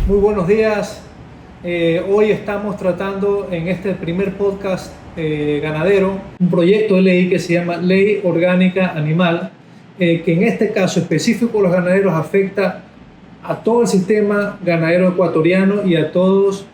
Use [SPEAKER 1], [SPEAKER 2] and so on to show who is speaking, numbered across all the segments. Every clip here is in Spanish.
[SPEAKER 1] Muy buenos días. Hoy estamos tratando en este primer podcast ganadero un proyecto de ley que se llama Ley Orgánica Animal, que en este caso específico de los ganaderos afecta a todo el sistema ganadero ecuatoriano y a todos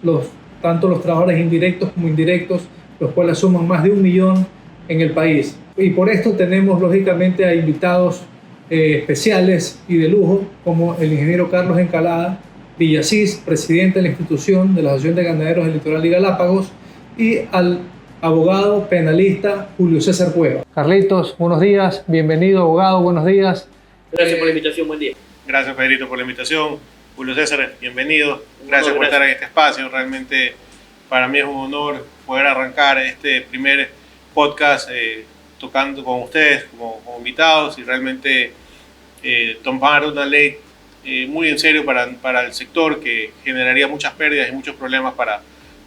[SPEAKER 1] tanto los trabajadores indirectos como indirectos, los cuales suman más de 1 millón en el país. Y por esto tenemos lógicamente a invitados especiales y de lujo, como el ingeniero Carlos Encalada Villasís, presidente de la institución de la Asociación de Ganaderos del Litoral y Galápagos, y al abogado penalista Julio César Cueva. Carlitos, buenos días, bienvenido abogado, buenos días.
[SPEAKER 2] Gracias por la invitación, buen día.
[SPEAKER 3] Gracias Pedrito por la invitación. Julio César, bienvenido. Gracias por estar en este espacio. Realmente para mí es un honor poder arrancar este primer podcast tocando con ustedes como invitados y realmente tomar una ley muy en serio para el sector que generaría muchas pérdidas y muchos problemas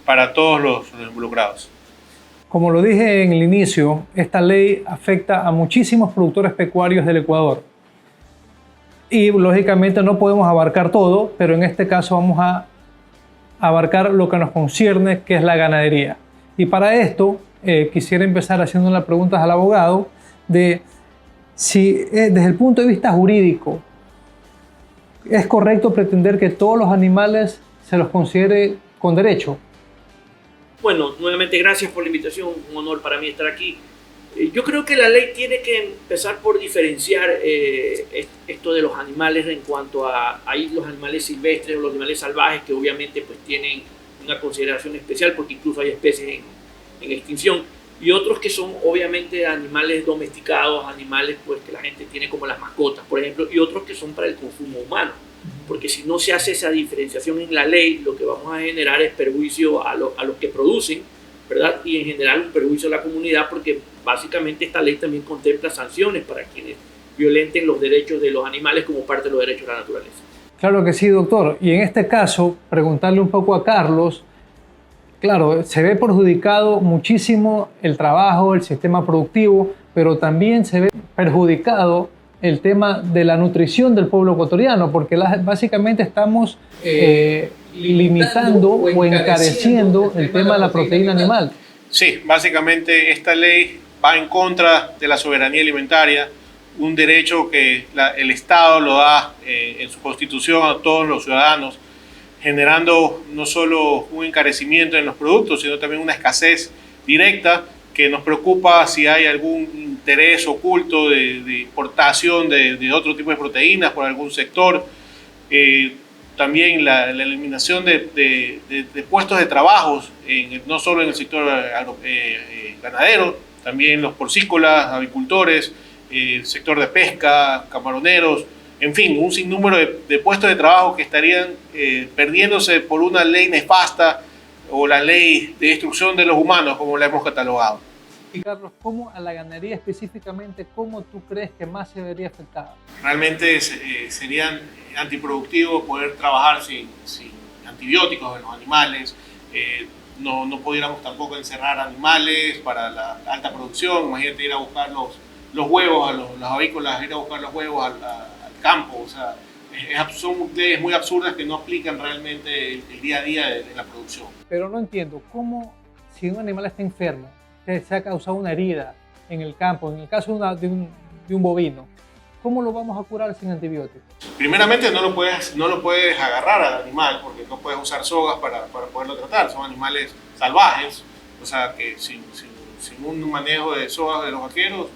[SPEAKER 3] para todos los involucrados.
[SPEAKER 1] Como lo dije en el inicio, esta ley afecta a muchísimos productores pecuarios del Ecuador. Y lógicamente no podemos abarcar todo, pero en este caso vamos a abarcar lo que nos concierne, que es la ganadería. Y para esto quisiera empezar haciendo las preguntas al abogado de si desde el punto de vista jurídico ¿es correcto pretender que todos los animales se los considere con derecho?
[SPEAKER 2] Bueno, nuevamente gracias por la invitación, un honor para mí estar aquí. Yo creo que la ley tiene que empezar por diferenciar esto de los animales en cuanto a ahí los animales silvestres o los animales salvajes que obviamente pues tienen una consideración especial porque incluso hay especies en extinción y otros que son obviamente animales domesticados, animales pues que la gente tiene como las mascotas, por ejemplo, y otros que son para el consumo humano. Porque si no se hace esa diferenciación en la ley, lo que vamos a generar es perjuicio a los que producen, ¿verdad? Y en general un perjuicio a la comunidad porque básicamente esta ley también contempla sanciones para quienes violenten los derechos de los animales como parte de los derechos de la naturaleza.
[SPEAKER 1] Claro que sí, doctor. Y en este caso, preguntarle un poco a Carlos, claro, se ve perjudicado muchísimo el trabajo, el sistema productivo, pero también se ve perjudicado el tema de la nutrición del pueblo ecuatoriano, porque básicamente estamos limitando o encareciendo el tema de la proteína animal.
[SPEAKER 3] Sí, básicamente esta ley va en contra de la soberanía alimentaria, un derecho que el Estado lo da en su constitución a todos los ciudadanos, generando no solo un encarecimiento en los productos, sino también una escasez directa que nos preocupa si hay algún interés oculto de importación de otro tipo de proteínas por algún sector. También la eliminación de puestos de trabajo, no solo en el sector ganadero, también los porcícolas, avicultores, el sector de pesca, camaroneros, en fin, un sinnúmero de puestos de trabajo que estarían perdiéndose por una ley nefasta o la ley de destrucción de los humanos, como la hemos catalogado.
[SPEAKER 1] Y Carlos, ¿cómo a la ganadería específicamente, cómo tú crees que más se vería afectada?
[SPEAKER 3] Realmente serían antiproductivos poder trabajar sin antibióticos en los animales. No pudiéramos tampoco encerrar animales para la alta producción. Imagínate ir a buscar los huevos a los avícolas, ir a buscar los huevos al campo. O sea, son leyes muy absurdas que no aplican realmente el día a día de la producción.
[SPEAKER 1] Pero no entiendo, ¿cómo si un animal está enfermo, se ha causado una herida en el campo, en el caso de un bovino, ¿cómo lo vamos a curar sin antibióticos? Primeramente
[SPEAKER 3] no lo puedes agarrar al animal porque no puedes usar sogas para poderlo tratar, son animales salvajes, o sea que sin un manejo de sogas de los vaqueros,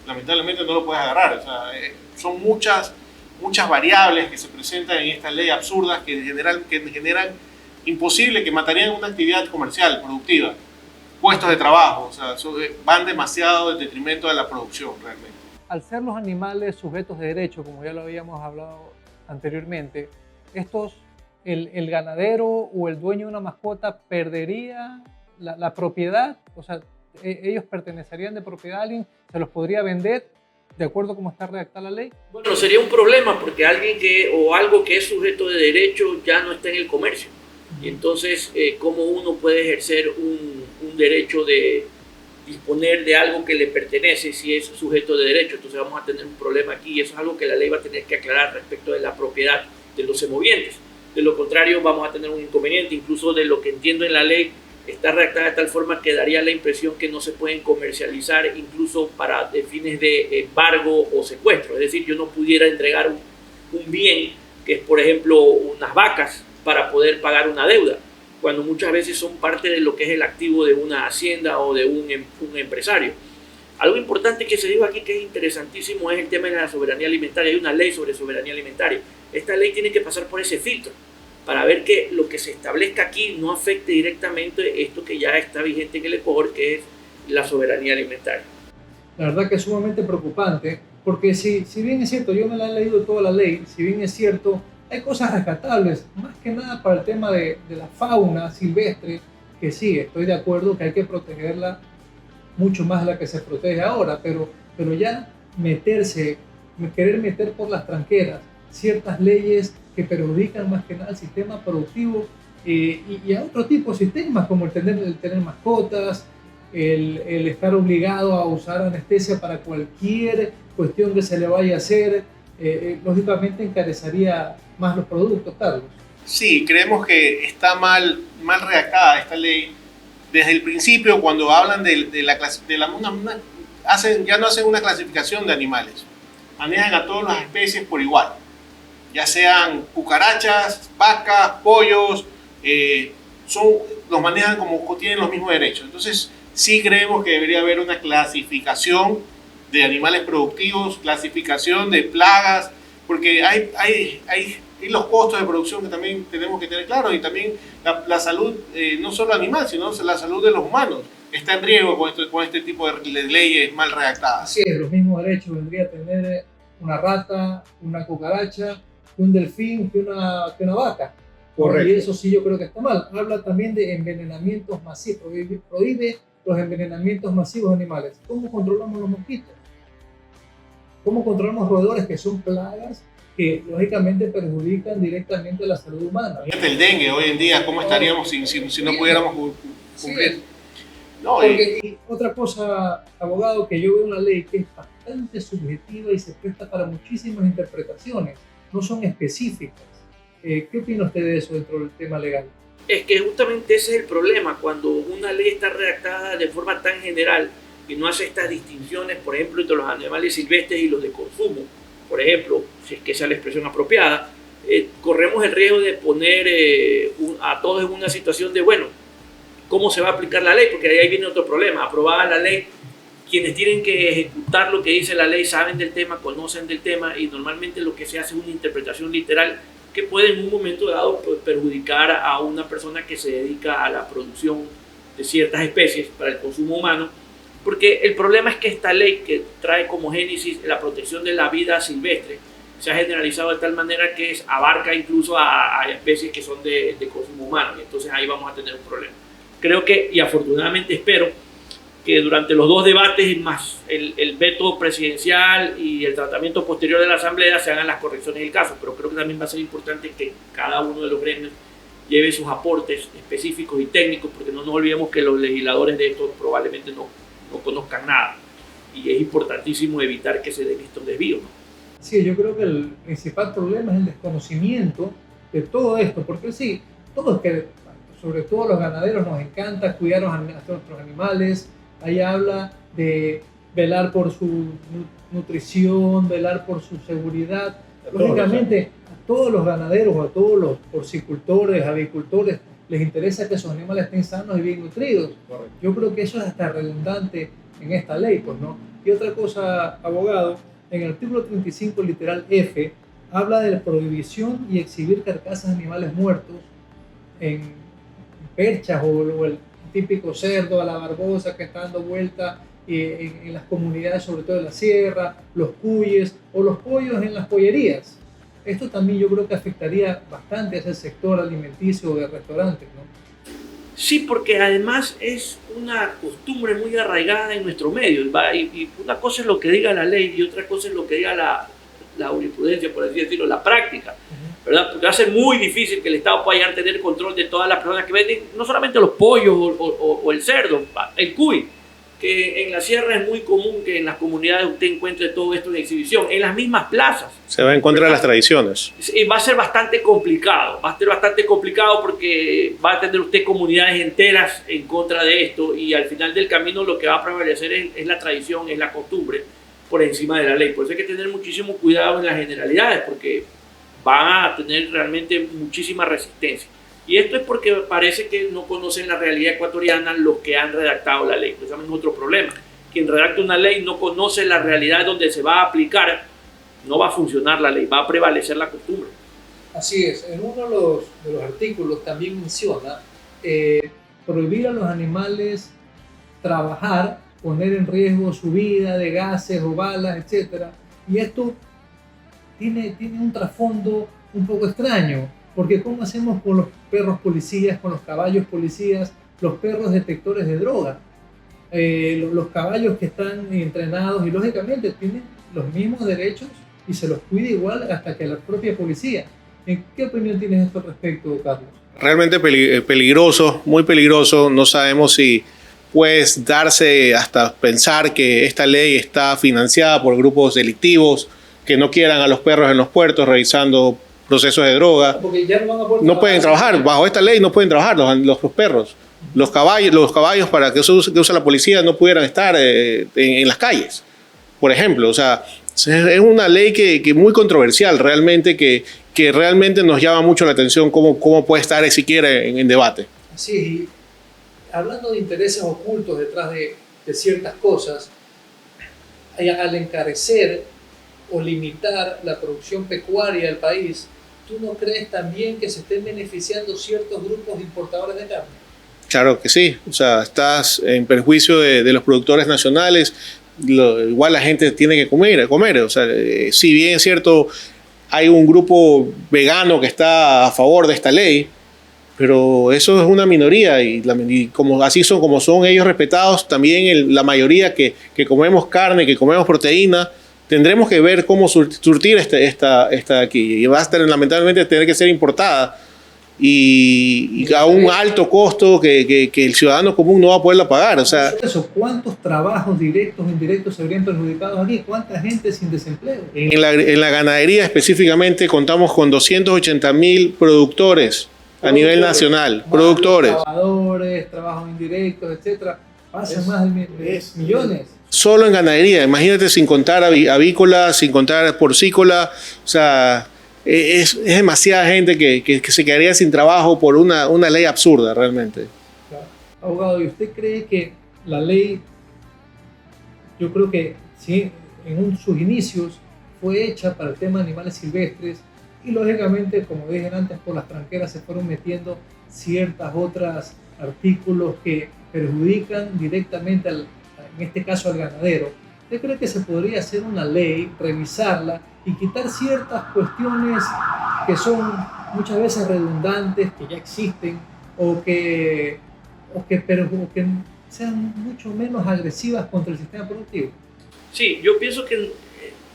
[SPEAKER 3] lamentablemente no lo puedes agarrar. O sea, son muchas variables que se presentan en esta ley absurdas que generan imposible, que matarían una actividad comercial, productiva. Puestos de trabajo, o sea, van demasiado en detrimento de la producción realmente.
[SPEAKER 1] Al ser los animales sujetos de derecho, como ya lo habíamos hablado anteriormente, el ganadero o el dueño de una mascota perdería la propiedad, o sea, ellos pertenecerían de propiedad a alguien, se los podría vender de acuerdo a cómo está redactada la ley.
[SPEAKER 2] Bueno, sería un problema porque algo que es sujeto de derecho ya no está en el comercio. Y entonces, ¿cómo uno puede ejercer un derecho de disponer de algo que le pertenece si es sujeto de derecho. Entonces vamos a tener un problema aquí y eso es algo que la ley va a tener que aclarar respecto de la propiedad de los semovientes. De lo contrario vamos a tener un inconveniente. Incluso de lo que entiendo en la ley está redactada de tal forma que daría la impresión que no se pueden comercializar incluso para fines de embargo o secuestro. Es decir, yo no pudiera entregar un bien que es, por ejemplo, unas vacas para poder pagar una deuda, cuando muchas veces son parte de lo que es el activo de una hacienda o de un empresario. Algo importante que se dijo aquí que es interesantísimo es el tema de la soberanía alimentaria. Hay una ley sobre soberanía alimentaria. Esta ley tiene que pasar por ese filtro para ver que lo que se establezca aquí no afecte directamente esto que ya está vigente en el Ecuador, que es la soberanía alimentaria.
[SPEAKER 1] La verdad que es sumamente preocupante, porque si bien es cierto, yo me la he leído toda la ley, si bien es cierto, hay cosas rescatables, más que nada para el tema de la fauna silvestre, que sí, estoy de acuerdo que hay que protegerla mucho más de la que se protege ahora, pero ya querer meter por las tranqueras ciertas leyes que perjudican más que nada al sistema productivo y a otro tipo de sistemas, como el tener mascotas, el estar obligado a usar anestesia para cualquier cuestión que se le vaya a hacer, lógicamente encarecería más los productos, Carlos.
[SPEAKER 3] Sí, creemos que está mal redactada esta ley. Desde el principio, cuando hablan ya no hacen una clasificación de animales, manejan a todas las especies por igual, ya sean cucarachas, vacas, pollos, los manejan como tienen los mismos derechos. Entonces, sí creemos que debería haber una clasificación de animales productivos, clasificación de plagas, porque hay los costos de producción que también tenemos que tener claros, y también la salud, no solo animal, sino la salud de los humanos está en riesgo con este tipo de leyes mal redactadas.
[SPEAKER 1] Sí, los mismos derechos vendría a tener una rata, una cucaracha, un delfín, que una vaca.
[SPEAKER 3] Correcto.
[SPEAKER 1] Y eso sí yo creo que está mal. Habla también de envenenamientos masivos, prohíbe los envenenamientos masivos de animales. ¿Cómo controlamos los mosquitos? ¿Cómo controlamos roedores que son plagas que lógicamente perjudican directamente a la salud humana?
[SPEAKER 3] Fíjate el dengue hoy en día, ¿cómo estaríamos si no pudiéramos cumplir?
[SPEAKER 1] Sí.
[SPEAKER 3] No,
[SPEAKER 1] y otra cosa, abogado, que yo veo una ley que es bastante subjetiva y se presta para muchísimas interpretaciones, no son específicas. ¿Qué opina usted de eso dentro del tema legal?
[SPEAKER 2] Es que justamente ese es el problema, cuando una ley está redactada de forma tan general y no hace estas distinciones, por ejemplo, entre los animales silvestres y los de consumo. Por ejemplo, si es que esa es la expresión apropiada, corremos el riesgo de poner a todos en una situación de, bueno, ¿cómo se va a aplicar la ley? Porque ahí viene otro problema. Aprobada la ley, quienes tienen que ejecutar lo que dice la ley saben del tema, conocen del tema, y normalmente lo que se hace es una interpretación literal que puede en un momento dado perjudicar a una persona que se dedica a la producción de ciertas especies para el consumo humano, porque el problema es que esta ley, que trae como génesis la protección de la vida silvestre, se ha generalizado de tal manera que abarca incluso a especies que son de consumo humano, y entonces ahí vamos a tener un problema. Creo que, y afortunadamente espero, que durante los dos debates más el veto presidencial y el tratamiento posterior de la Asamblea se hagan las correcciones del caso, pero creo que también va a ser importante que cada uno de los gremios lleve sus aportes específicos y técnicos, porque no nos olvidemos que los legisladores de esto probablemente no conozcan nada, y es importantísimo evitar que se den estos desvíos, ¿no?
[SPEAKER 1] Sí, yo creo que el principal problema es el desconocimiento de todo esto, porque sí, todos, que sobre todo los ganaderos, nos encanta cuidar a nuestros animales. Ahí habla de velar por su nutrición, velar por su seguridad. Lógicamente, a todos los ganaderos, a todos los porcicultores, avicultores, les interesa que sus animales estén sanos y bien nutridos. Correcto. Yo creo que eso es hasta redundante en esta ley, pues, ¿no? Y otra cosa, abogado, en el artículo 35, literal F, habla de la prohibición y exhibir carcasas de animales muertos en perchas o el típico cerdo a la barbosa que está dando vuelta en las comunidades, sobre todo en la sierra, los cuyes o los pollos en las pollerías. Esto también yo creo que afectaría bastante a ese sector alimenticio de restaurantes, ¿no?
[SPEAKER 2] Sí, porque además es una costumbre muy arraigada en nuestro medio, y una cosa es lo que diga la ley y otra cosa es lo que diga la jurisprudencia, por así decirlo, la práctica, ¿verdad? Porque va a ser muy difícil que el Estado pueda llegar a tener control de todas las personas que venden, no solamente los pollos o el cerdo, el cuy, que en la sierra es muy común que en las comunidades usted encuentre todo esto en exhibición, en las mismas plazas.
[SPEAKER 3] Se va en contra de las tradiciones.
[SPEAKER 2] Y va a ser bastante complicado, porque va a tener usted comunidades enteras en contra de esto y al final del camino lo que va a prevalecer es la tradición, es la costumbre por encima de la ley. Por eso hay que tener muchísimo cuidado en las generalidades porque van a tener realmente muchísima resistencia. Y esto es porque parece que no conocen la realidad ecuatoriana los que han redactado la ley. Pues también es otro problema. Quien redacta una ley no conoce la realidad donde se va a aplicar, no va a funcionar la ley, va a prevalecer la costumbre.
[SPEAKER 1] Así es. En uno de los artículos también menciona prohibir a los animales trabajar, poner en riesgo su vida de gases o balas, etc. Y esto tiene un trasfondo un poco extraño. Porque ¿cómo hacemos con los perros policías, con los caballos policías, los perros detectores de droga? Los caballos que están entrenados y lógicamente tienen los mismos derechos y se los cuida igual hasta que la propia policía. ¿Qué opinión tienes esto al respecto, Carlos?
[SPEAKER 3] Realmente peligroso, muy peligroso. No sabemos si puedes darse hasta pensar que esta ley está financiada por grupos delictivos que no quieran a los perros en los puertos revisando procesos de droga.
[SPEAKER 1] Porque ya
[SPEAKER 3] no pueden trabajar, bajo esta ley no pueden trabajar los perros. Los caballos para que usa la policía no pudieran estar en las calles, por ejemplo. O sea, es una ley que muy controversial realmente, que realmente nos llama mucho la atención cómo puede estar siquiera en debate.
[SPEAKER 1] Sí, hablando de intereses ocultos detrás de ciertas cosas, al encarecer o limitar la producción pecuaria del país, ¿tú no crees también que se estén beneficiando ciertos grupos de importadores de carne?
[SPEAKER 3] Claro que sí, o sea, estás en perjuicio de los productores nacionales, igual la gente tiene que comer, o sea, si bien es cierto, hay un grupo vegano que está a favor de esta ley, pero eso es una minoría y como son ellos respetados, también la mayoría que comemos carne, que comemos proteína, tendremos que ver cómo surtir esta aquí. Y va a estar, lamentablemente, tener que ser importada y a un alto costo que el ciudadano común no va a poderla pagar. O sea,
[SPEAKER 1] ¿cuántos trabajos directos o indirectos se habrían perjudicados aquí? ¿Cuánta gente sin desempleo?
[SPEAKER 3] En la ganadería específicamente contamos con 280.000 productores a nivel nacional. Productores.
[SPEAKER 1] Trabajadores, trabajos indirectos, etcétera. Pasan más de millones.
[SPEAKER 3] Solo en ganadería, imagínate, sin contar avícola, sin contar porcícola, o sea, es demasiada gente que se quedaría sin trabajo por una ley absurda realmente.
[SPEAKER 1] Claro. Abogado, ¿y usted cree que la ley, yo creo que sí, en sus inicios fue hecha para el tema de animales silvestres y lógicamente, como dije antes, por las tranqueras se fueron metiendo ciertas otras artículos que perjudican directamente en este caso al ganadero? ¿Usted cree que se podría hacer una ley, revisarla y quitar ciertas cuestiones que son muchas veces redundantes, que ya existen, o que sean mucho menos agresivas contra el sistema productivo?
[SPEAKER 2] Sí, yo pienso que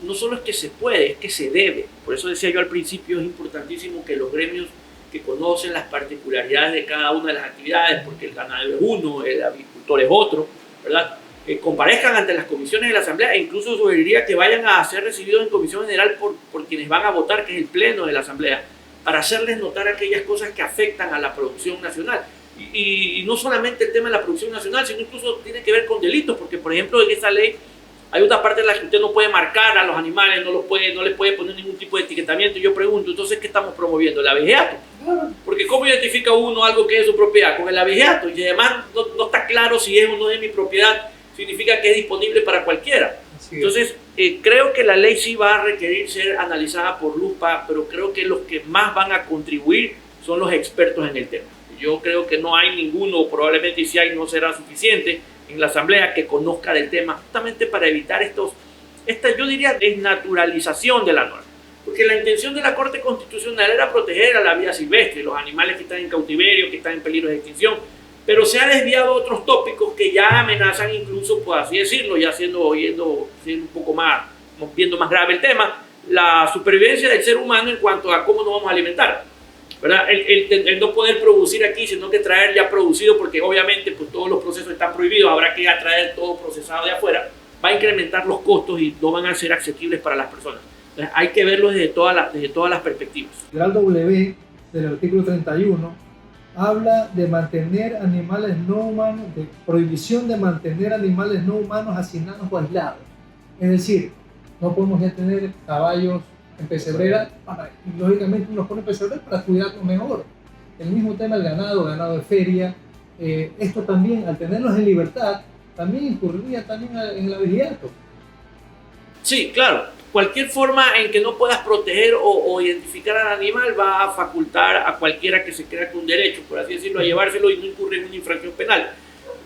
[SPEAKER 2] no solo es que se puede, es que se debe. Por eso decía yo al principio, es importantísimo que los gremios que conocen las particularidades de cada una de las actividades, porque el ganadero es uno, el avicultor es otro, ¿verdad?, comparezcan ante las comisiones de la Asamblea, e incluso sugeriría que vayan a ser recibidos en Comisión General por quienes van a votar, que es el Pleno de la Asamblea, para hacerles notar aquellas cosas que afectan a la producción nacional. Y no solamente el tema de la producción nacional, sino incluso tiene que ver con delitos, porque por ejemplo en esta ley hay una parte en la que usted no puede marcar a los animales, no les puede poner ningún tipo de etiquetamiento. Y yo pregunto, entonces, ¿qué estamos promoviendo? ¿El abigeato? Porque ¿cómo identifica uno algo que es de su propiedad? Con el abigeato. Y además no está claro si es o no de mi propiedad, significa que es disponible para cualquiera. Entonces, creo que la ley sí va a requerir ser analizada por lupa, pero creo que los que más van a contribuir son los expertos en el tema. Yo creo que no hay ninguno, probablemente si hay no será suficiente, en la Asamblea que conozca del tema, justamente para evitar esta, yo diría, desnaturalización de la norma. Porque la intención de la Corte Constitucional era proteger a la vida silvestre, los animales que están en cautiverio, que están en peligro de extinción, pero se ha desviado a otros tópicos que ya amenazan incluso, por así decirlo, ya siendo un poco más, viendo más grave el tema, la supervivencia del ser humano en cuanto a cómo nos vamos a alimentar. ¿verdad? El no poder producir aquí, sino que traer ya producido, porque obviamente pues, todos los procesos están prohibidos, habrá que traer todo procesado de afuera, va a incrementar los costos y no van a ser asequibles para las personas. Entonces, hay que verlo desde todas las perspectivas.
[SPEAKER 1] El W del artículo 31 habla de mantener animales no humanos, de prohibición de mantener animales no humanos hacinados o aislados. Es decir, no podemos ya tener caballos en pesebrera, y lógicamente uno los pone en pesebrera para cuidarlos mejor. El mismo tema del ganado de feria, esto también, al tenerlos en libertad, también incurriría también en el abigeato.
[SPEAKER 2] Sí, claro. Cualquier forma en que no puedas proteger o identificar al animal va a facultar a cualquiera que se crea con derecho, por así decirlo, a llevárselo y no incurrir en una infracción penal,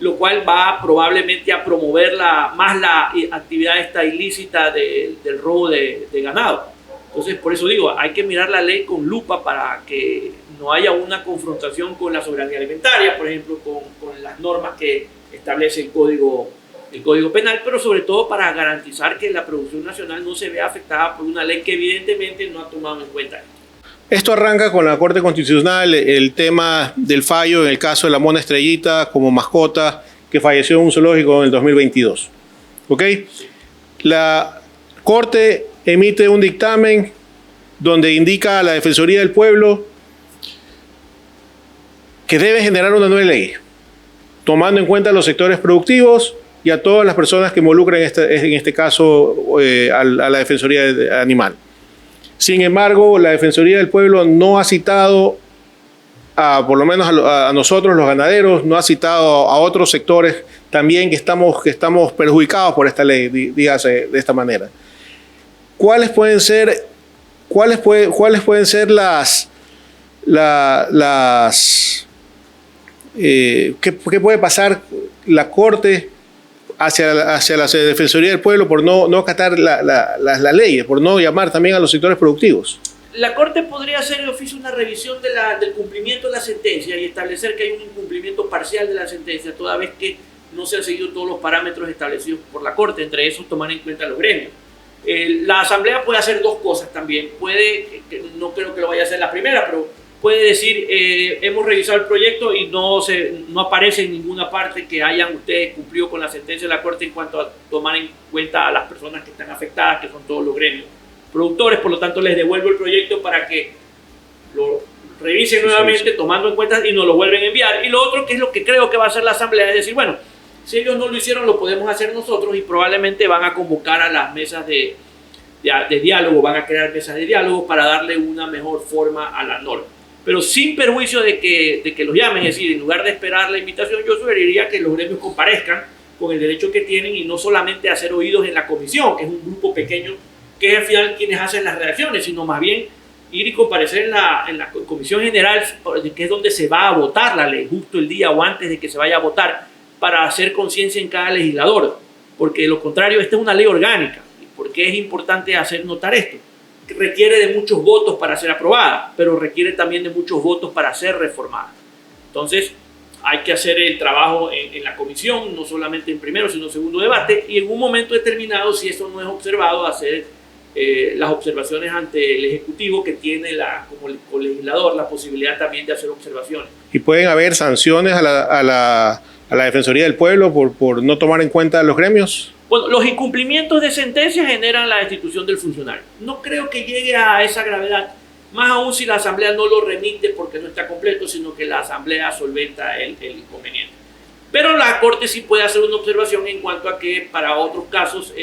[SPEAKER 2] lo cual va probablemente a promover más la actividad esta ilícita del robo de ganado. Entonces, por eso digo, hay que mirar la ley con lupa para que no haya una confrontación con la soberanía alimentaria, por ejemplo, con las normas que establece el Código Penal, pero sobre todo para garantizar que la producción nacional no se vea afectada por una ley que evidentemente no ha tomado en cuenta esto.
[SPEAKER 3] Esto arranca con la Corte Constitucional, el tema del fallo en el caso de la mona estrellita como mascota que falleció en un zoológico en el 2022. ¿Ok?
[SPEAKER 2] Sí.
[SPEAKER 3] La Corte emite un dictamen donde indica a la Defensoría del Pueblo que debe generar una nueva ley, tomando en cuenta los sectores productivos y a todas las personas que involucran en este caso a la Defensoría Animal. Sin embargo, la Defensoría del Pueblo no ha citado, por lo menos a nosotros los ganaderos, no ha citado a otros sectores también que estamos perjudicados por esta ley, dígase de esta manera. ¿Cuáles pueden ser qué puede pasar la Corte hacia la Defensoría del Pueblo por no acatar las leyes, por no llamar también a los sectores productivos?
[SPEAKER 2] La Corte podría hacer de oficio una revisión del cumplimiento de la sentencia y establecer que hay un incumplimiento parcial de la sentencia, toda vez que no se han seguido todos los parámetros establecidos por la Corte, entre esos tomar en cuenta los gremios. La Asamblea puede hacer dos cosas también. No creo que lo vaya a hacer la primera, pero puede decir, hemos revisado el proyecto y no aparece en ninguna parte que hayan ustedes cumplido con la sentencia de la Corte en cuanto a tomar en cuenta a las personas que están afectadas, que son todos los gremios productores. Por lo tanto, les devuelvo el proyecto para que lo revisen nuevamente, tomando en cuenta, y nos lo vuelven a enviar. Y lo otro, que es lo que creo que va a hacer la Asamblea, es decir, bueno, si ellos no lo hicieron, lo podemos hacer nosotros, y probablemente van a convocar a las mesas de diálogo, van a crear mesas de diálogo para darle una mejor forma a la norma. Pero sin perjuicio de que los llamen, es decir, en lugar de esperar la invitación, yo sugeriría que los gremios comparezcan con el derecho que tienen y no solamente hacer oídos en la comisión, que es un grupo pequeño, que es al final quienes hacen las redacciones, sino más bien ir y comparecer en la comisión general, que es donde se va a votar la ley, justo el día o antes de que se vaya a votar, para hacer conciencia en cada legislador, porque de lo contrario, esta es una ley orgánica. ¿Y por qué es importante hacer notar esto? Que requiere de muchos votos para ser aprobada, pero requiere también de muchos votos para ser reformada. Entonces, hay que hacer el trabajo en la comisión, no solamente en primero, sino en segundo debate, y en un momento determinado, si eso no es observado, hacer las observaciones ante el Ejecutivo, que tiene como colegislador la posibilidad también de hacer observaciones.
[SPEAKER 3] ¿Y pueden haber sanciones a la Defensoría del Pueblo por no tomar en cuenta los gremios?
[SPEAKER 2] Bueno, los incumplimientos de sentencia generan la destitución del funcionario. No creo que llegue a esa gravedad, más aún si la Asamblea no lo remite porque no está completo, sino que la Asamblea solventa el inconveniente. Pero la Corte sí puede hacer una observación en cuanto a que para otros casos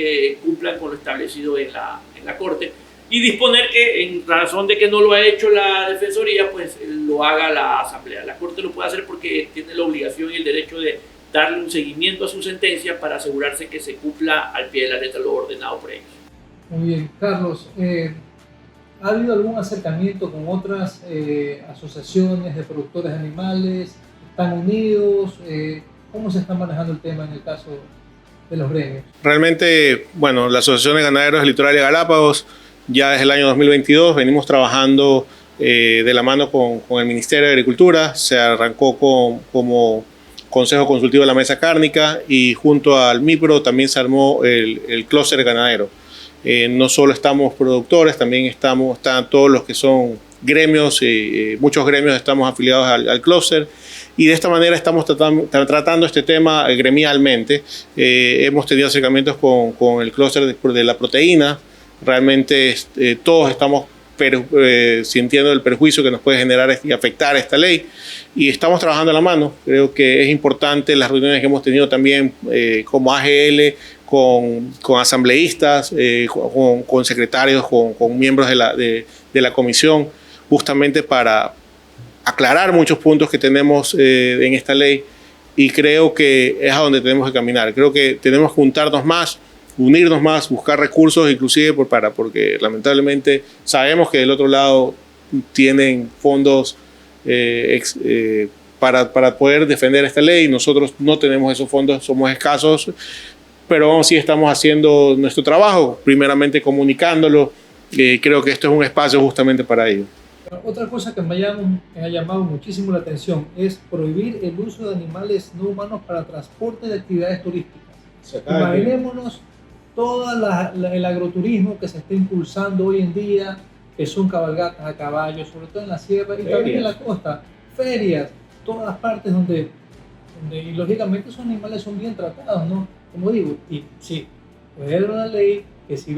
[SPEAKER 2] cumplan con lo establecido en la Corte, y disponer que en razón de que no lo ha hecho la Defensoría, pues lo haga la Asamblea. La Corte lo puede hacer porque tiene la obligación y el derecho de darle un seguimiento a su sentencia para asegurarse que se cumpla al pie de la letra lo ordenado por ellos.
[SPEAKER 1] Muy bien, Carlos, ¿ha habido algún acercamiento con otras asociaciones de productores de animales? ¿Están unidos? ¿Cómo se está manejando el tema en el caso de los gremios? Realmente,
[SPEAKER 3] bueno, la Asociación de Ganaderos del Litoral de Galápagos, ya desde el año 2022 venimos trabajando de la mano con el Ministerio de Agricultura. Se arrancó como Consejo Consultivo de la Mesa Cárnica, y junto al MIPRO también se armó el clúster ganadero. No solo estamos productores, también están todos los que son gremios, muchos gremios estamos afiliados al clúster, y de esta manera estamos tratando este tema gremialmente. Hemos tenido acercamientos con el clúster de la proteína. Realmente todos estamos sintiendo el perjuicio que nos puede generar y afectar esta ley, y estamos trabajando a la mano. Creo que es importante las reuniones que hemos tenido también como AGL, con asambleístas, con secretarios, con miembros de la comisión, justamente para aclarar muchos puntos que tenemos en esta ley, y creo que es a donde tenemos que caminar. Creo que tenemos que juntarnos más, unirnos más, buscar recursos, inclusive porque lamentablemente sabemos que del otro lado tienen fondos para poder defender esta ley. Nosotros no tenemos esos fondos, somos escasos, pero aún sí estamos haciendo nuestro trabajo, primeramente comunicándolo. Creo que esto es un espacio justamente para ello.
[SPEAKER 1] Otra cosa que me ha llamado muchísimo la atención es prohibir el uso de animales no humanos para transporte de actividades turísticas. Imaginémonos todo el agroturismo que se está impulsando hoy en día, que son cabalgatas a caballo, sobre todo en la sierra y también en la costa, ferias, todas partes donde y lógicamente esos animales son bien tratados, ¿no? Como digo, y sí, puede haber una ley que si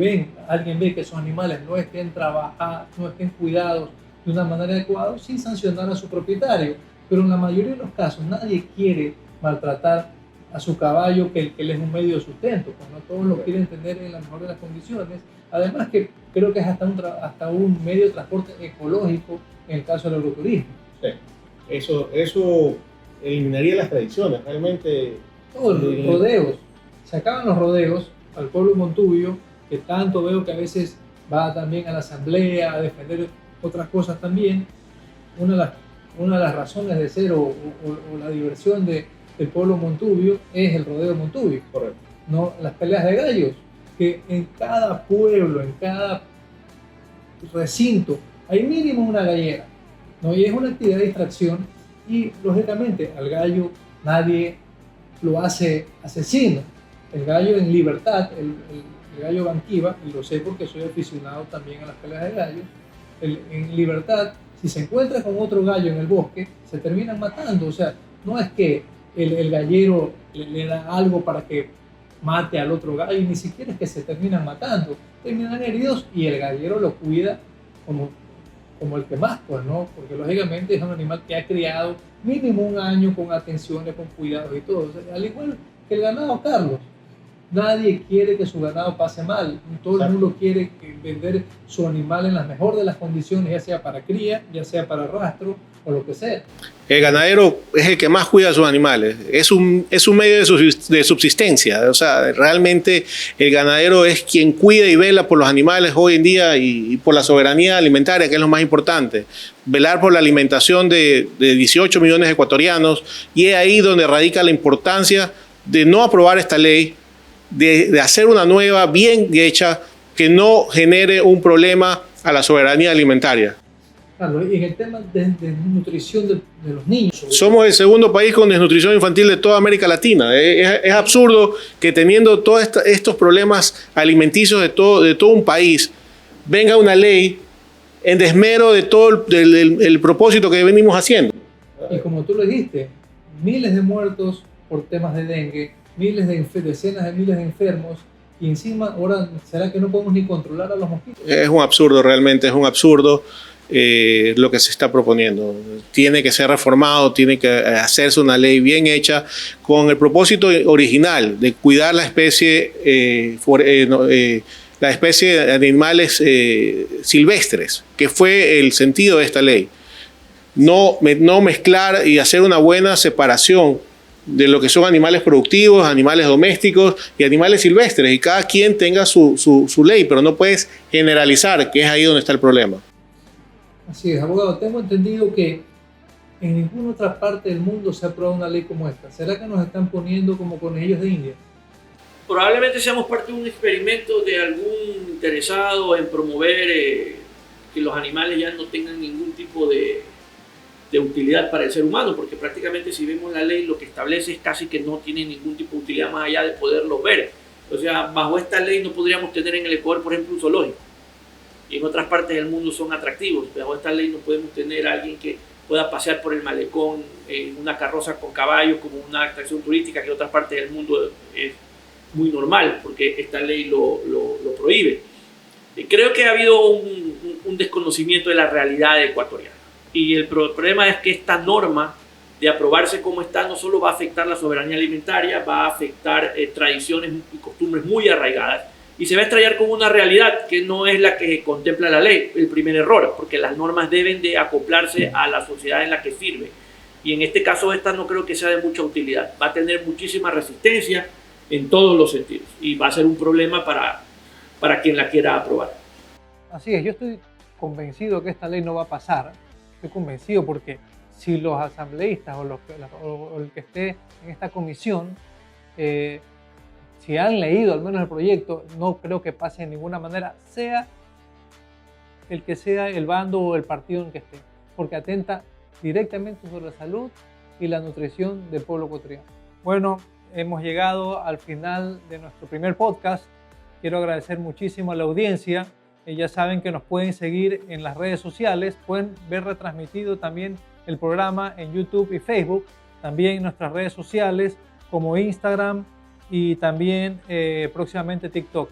[SPEAKER 1] alguien ve que esos animales no estén trabajados, no estén cuidados de una manera adecuada, sin sancionar a su propietario. Pero en la mayoría de los casos nadie quiere maltratar a su caballo, que él es un medio de sustento, pues no todos lo quieren tener en la mejor de las condiciones. Además que creo que es hasta un medio de transporte ecológico en el caso del agroturismo.
[SPEAKER 3] Sí. Eso eliminaría las tradiciones, realmente.
[SPEAKER 1] Todos los rodeos, se acaban los rodeos al pueblo Montubio, que tanto veo que a veces va también a la asamblea a defender otras cosas también. Una de las razones de ser o la diversión del pueblo Montubio es el rodeo de Montubio.
[SPEAKER 3] Correcto.
[SPEAKER 1] ¿No? Las peleas de gallos, que en cada pueblo, en cada recinto, hay mínimo una gallera, ¿no? Y es una actividad de distracción, y lógicamente al gallo nadie lo hace asesino. El gallo en libertad, el gallo banquiva, y lo sé porque soy aficionado también a las peleas de gallos, en libertad, si se encuentra con otro gallo en el bosque, se terminan matando. O sea, no es que el gallero le da algo para que mate al otro gallo, y ni siquiera es que se terminan matando, terminan heridos, y el gallero lo cuida como el que más, pues, ¿no? Porque lógicamente es un animal que ha criado mínimo un año con atenciones, con cuidados y todo. O sea, al igual que el ganado, Carlos. Nadie quiere que su ganado pase mal. Todo el mundo quiere vender su animal en la mejor de las condiciones, ya sea para cría, ya sea para rastro o lo que sea.
[SPEAKER 3] El ganadero es el que más cuida a sus animales. Es un medio de subsistencia. O sea, realmente el ganadero es quien cuida y vela por los animales hoy en día, y por la soberanía alimentaria, que es lo más importante. Velar por la alimentación de 18 millones de ecuatorianos. Y es ahí donde radica la importancia de no aprobar esta ley, de hacer una nueva bien hecha, que no genere un problema a la soberanía alimentaria.
[SPEAKER 1] Claro, y en el tema de nutrición de los niños.
[SPEAKER 3] Somos el segundo país con desnutrición infantil de toda América Latina. Es absurdo que, teniendo todos estos problemas alimenticios de todo un país, venga una ley en desmero de todo el propósito que venimos haciendo.
[SPEAKER 1] Y como tú lo dijiste, miles de muertos por temas de dengue, decenas de miles de enfermos, y encima ahora, ¿será que no podemos ni controlar a los mosquitos? Es
[SPEAKER 3] un absurdo, realmente es un absurdo lo que se está proponiendo. Tiene que ser reformado, tiene que hacerse una ley bien hecha, con el propósito original de cuidar la especie de animales silvestres, que fue el sentido de esta ley. No mezclar y hacer una buena separación de lo que son animales productivos, animales domésticos y animales silvestres, y cada quien tenga su ley, pero no puedes generalizar, que es ahí donde está el problema.
[SPEAKER 1] Así es, abogado. Tengo entendido que en ninguna otra parte del mundo se aprueba una ley como esta. ¿Será que nos están poniendo como conejillos de India?
[SPEAKER 2] Probablemente seamos parte de un experimento de algún interesado en promover que los animales ya no tengan ningún tipo de utilidad para el ser humano, porque prácticamente, si vemos la ley, lo que establece es casi que no tiene ningún tipo de utilidad más allá de poderlos ver. O sea, bajo esta ley no podríamos tener en el Ecuador, por ejemplo, un zoológico. y en otras partes del mundo son atractivos. Bajo esta ley no podemos tener a alguien que pueda pasear por el malecón en una carroza con caballos como una atracción turística, que en otras partes del mundo es muy normal, porque esta ley lo prohíbe. Creo que ha habido un desconocimiento de la realidad ecuatoriana. Y el problema es que esta norma, de aprobarse como está, no solo va a afectar la soberanía alimentaria, va a afectar tradiciones y costumbres muy arraigadas, y se va a estrellar con una realidad que no es la que contempla la ley, el primer error, porque las normas deben de acoplarse a la sociedad en la que sirve. Y en este caso esta no creo que sea de mucha utilidad. Va a tener muchísima resistencia en todos los sentidos y va a ser un problema para quien la quiera aprobar.
[SPEAKER 1] Así es, yo estoy convencido que esta ley no va a pasar. Estoy convencido porque si los asambleístas o el que esté en esta comisión, si han leído al menos el proyecto, no creo que pase de ninguna manera, sea el que sea el bando o el partido en que esté, porque atenta directamente sobre la salud y la nutrición del pueblo ecuatoriano. Bueno, hemos llegado al final de nuestro primer podcast. Quiero agradecer muchísimo a la audiencia. Ya saben que nos pueden seguir en las redes sociales, pueden ver retransmitido también el programa en YouTube y Facebook, también en nuestras redes sociales como Instagram y también próximamente TikTok.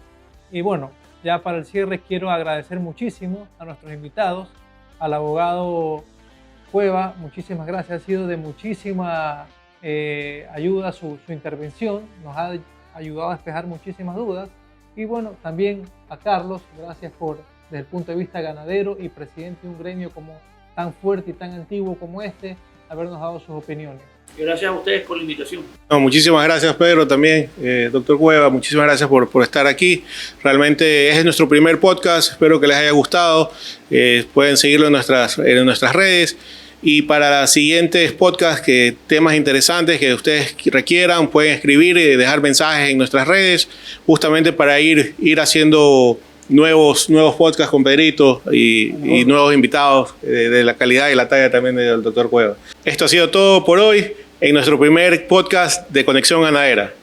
[SPEAKER 1] Y bueno, ya para el cierre quiero agradecer muchísimo a nuestros invitados, al abogado Cueva, muchísimas gracias, ha sido de muchísima ayuda su intervención, nos ha ayudado a despejar muchísimas dudas. Y bueno, también a Carlos, gracias por, desde el punto de vista ganadero y presidente de un gremio como tan fuerte y tan antiguo como este, habernos dado sus opiniones.
[SPEAKER 2] Y gracias a ustedes por la invitación.
[SPEAKER 3] No, muchísimas gracias, Pedro, también, doctor Cueva, muchísimas gracias por estar aquí. Realmente es nuestro primer podcast, espero que les haya gustado. Pueden seguirlo en nuestras redes. Y para los siguientes podcasts, temas interesantes que ustedes requieran, pueden escribir y dejar mensajes en nuestras redes, justamente para ir haciendo nuevos podcasts con Pedrito y nuevos invitados de la calidad y la talla también del doctor Cueva. Esto ha sido todo por hoy en nuestro primer podcast de Conexión Ganadera.